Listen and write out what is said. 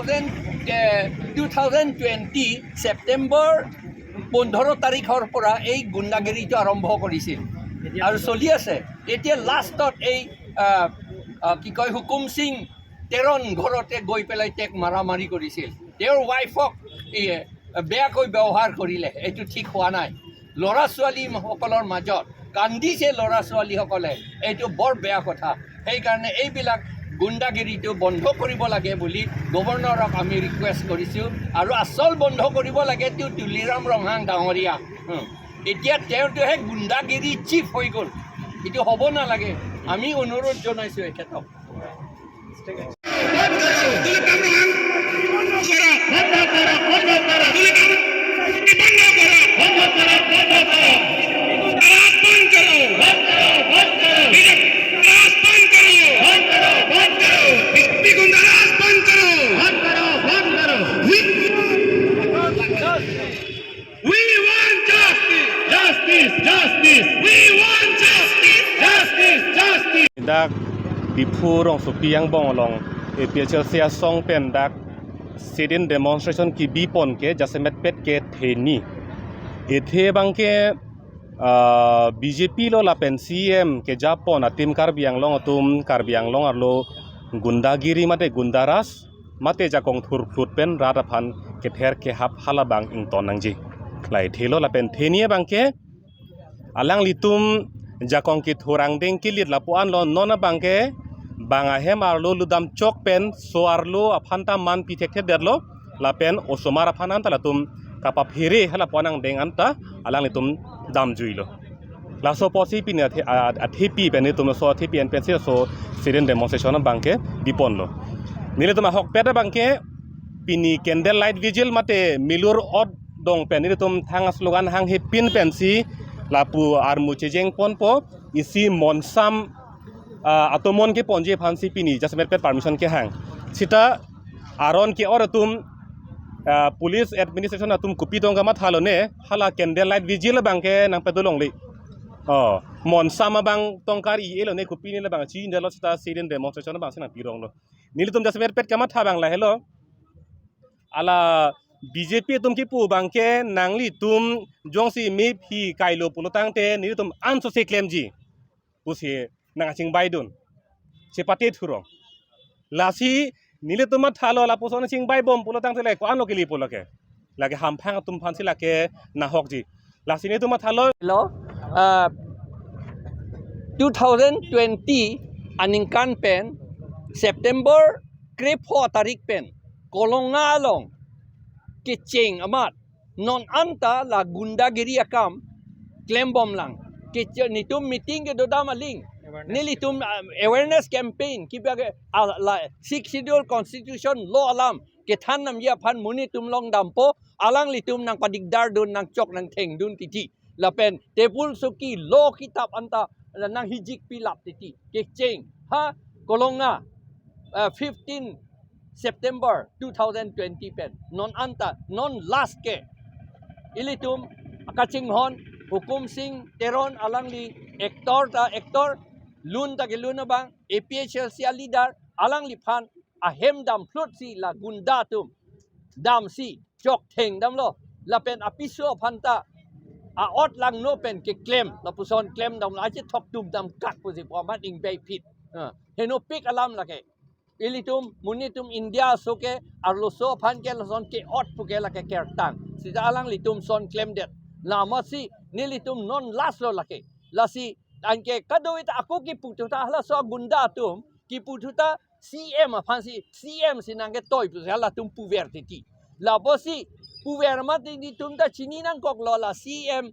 2020 ছেপ্টেম্বৰ 15 তাৰিখৰ পৰা এই গুণ্ডাগিৰিটো আৰম্ভ কৰিছিল আৰু চলি আছে। এতিয়া লাষ্টত এই কি কয় হুকুম সিং তেৰণ ঘৰতে গৈ পেলাই তেওঁক মাৰামাৰি কৰিছিল। তেওঁৰ ৱাইফক বেয়াকৈ ব্যৱহাৰ কৰিলে। এইটো ঠিক হোৱা নাই। ল'ৰা ছোৱালীসকলৰ মাজত কান্দিছে ল'ৰা ছোৱালীসকলে। এইটো বৰ বেয়া কথা। সেইকাৰণে এইবিলাক গুণ্ডাগিৰিটো বন্ধ কৰিব লাগে বুলি গভৰ্ণৰক আমি ৰিকুৱেষ্ট কৰিছোঁ। আৰু আচল বন্ধ কৰিব লাগে তুলিৰাম ৰংহাং ডাঙৰীয়া। এতিয়া তেওঁটোহে গুণ্ডাগিৰি চিফ হৈ গ'ল। এইটো হ'ব নালাগে। আমি অনুৰোধ জনাইছোঁ এখেতক। dak dipu rong supi yang bong long APHL sia song pen dak sidin demonstration ki bipon ke jasemet pet ke theni ethe bang ke BJP lo la pen CM ke japon atim karbiang long atum karbiang long arlo gundagiri mate gundaras mate jakong thur phut pen rata phan ke ther ke hap hala bang ing ton nangji lai thelo la pen theni bang ke alang litum jakong ki thurang ding ki lit lapuan lo nona bangke banga hemar lo ludam chok pen soarlo aphanta man pitek the derlo la pen osomara phanan talatum kapa phire hala ponang deng anta alang litum dam juilo la so posi pin athepi pen tum so athepi en pen so siren demonstration bangke dipon lo nile tuma hok peta bangke pini candle light vigil mate milur od dong pen nile tum thang slogan hang he pin pensi lapu armu chejeng ponpo isi monsam atomon ke ponje phansi pini jasmet pet permission ke hang sita aron ke oratum police administration atum kupi dong gamat halone hala candle light vigil bangke nang pedolong le monsam bang tongkar i elone kupi ni le bang chi ndelo sita siren demonstration bang sina pirong lo nilitum jasmet pet kamat habang la hello ala BJP tum ki pu bangke nangli tum jongsi mi phi kailo pulotang te ni tum anso se claim ji pusi nangaching baidun se pate thurong lasi nile tum thalo la puson sing bai bom pulotang te le ko anlo kili puloke lage hamphang tum phansi lake na hok ji lasi ni tum thalo 2020 aningkan pen September krep 4 tarik pen kolonga long kecing amat non anta la gundagiri akam claim bom lang kecing nitum meeting ke dodam aling nilitum awareness campaign kiba la 6 schedule constitution law alam ke than nam ya phan muni tum long dampo alang litum nang padigdar dun nang chok nang theng dun titi la pen tebul suki law kitab anta nang hijik pilap titi kecing ha kolonga 15 September 2020 pen non anta non last ke ilitum akaching hon hukum sing teron alangli actor lun ta ke lun bang APHL sia leader alangli phan ahem dam flot si la gunda tum dam si chok theng dam lo la pen apiso phanta a ot lang no pen ke claim la puson claim dam la che thok tum dam kat pu si pomat ing bay pit heno pick alam la ke ilitum munitum India soke arlo so phan ke son ke ot puke la ke kertang sida alang litum son claim det lama si nilitum non las lo lake lasi anke kadoit aku ki pututa hala so gunda tum ki pututa CM phansi CM sinange toy pu hala tum puver titi la bosi puver ma ti tum ta chini nang kok lo la CM